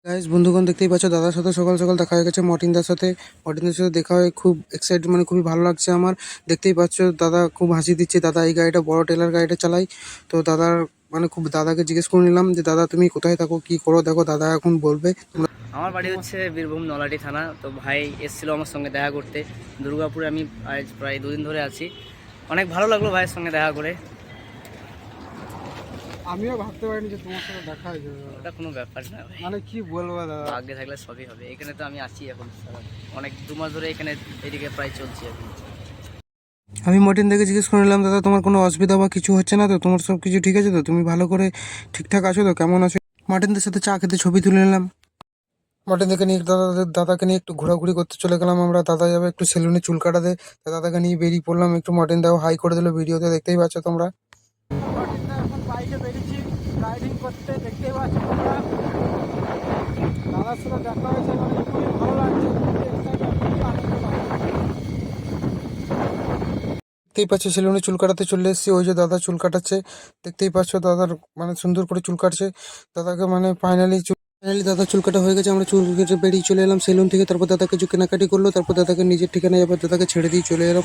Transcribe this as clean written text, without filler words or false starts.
Guys বন্ধুগণ দেখতেই পাচ্ছ দাদার সাথে সকাল সকাল দেখা হয়ে গেছে মর্টিনদার সাথে। মর্টিনদার সাথে দেখা হয়ে খুব এক্সাইটেড, মানে খুবই ভালো লাগছে আমার। দেখতেই পাচ্ছ দাদা খুব হাসি দিচ্ছে। দাদা এই গাড়িটা বড় টেলার গাড়িটা চালাই। তো দাদার মানে খুব দাদাকে জিজ্ঞেস করে নিলাম যে দাদা তুমি কোথায় থাকো, কি করো। দেখো দাদা এখন বলবে। আমার বাড়ি হচ্ছে বীরভূম নলাটি থানা। তো ভাই এসেছিল আমার সঙ্গে দেখা করতে দুর্গাপুরে। আমি আজ প্রায় 2 দিন ধরে আছি। অনেক ভালো লাগলো ভাইয়ের সঙ্গে দেখা করে। আমিও ভাবতে পারিনি যে তোমার সাথে দেখা হয়ে যাবে। ওটা কোনো ব্যাপার না ভাই, মানে কি বলবো দাদা, আগে থাকলে সবই হবে। এখানে তো আমি আছি এখন অনেক 2 মাস ধরে এখানে এদিকে প্রায় চলছি এখন। আমি মর্টিনদাকে জিজ্ঞেস করে নিলাম দাদা তোমার কোনো অসুবিধা বা কিছু হচ্ছে না তো, তোমার সব কিছু ঠিক আছে তো, তুমি ভালো করে ঠিকঠাক আছো তো, কেমন আছো। মর্টিনদের সাথে চা খেতে ছবি তুলে নিলাম। মর্টিনদাকে নিয়ে দাদাকে নিয়ে একটু ঘোরাঘুরি করতে চলে গেলাম আমরা। দাদা যাবে একটু সেলুনে চুল কাটাতে, দাদাকে নিয়ে বেরিয়ে পড়লাম একটু। মর্টিনদাও হাই করে দিল ভিডিওতে, দেখতেই পাচ্ছ তোমরা। এখন বাইকে বেরিয়েছি রাইডিং করতে, দেখতেই পাচ্ছ তোমরা। দাদার সাথে দেখা হয়েছে, মানে খুবই ভালো লাগছে, খুবই excited, খুবই আনন্দ লাগছে। দেখতেই পাচ্ছ সেলুনে চুল কাটাতে চলে এসেছি। ওই যে দাদা চুল কাটাচ্ছে, দেখতেই পাচ্ছ দাদার মানে সুন্দর করে চুল কাটছে। দাদাকে মানে ফাইনালি দাদা চুল কাটা হয়ে গেছে। আমরা চুল কেটে বেরিয়ে চলে এলাম সেলুন থেকে। তারপর দাদা কিছু কেনাকাটি করলো, তারপর দাদাকে নিজের ঠিকানায় যাবার দাদাকে ছেড়ে দিয়ে চলে এলাম।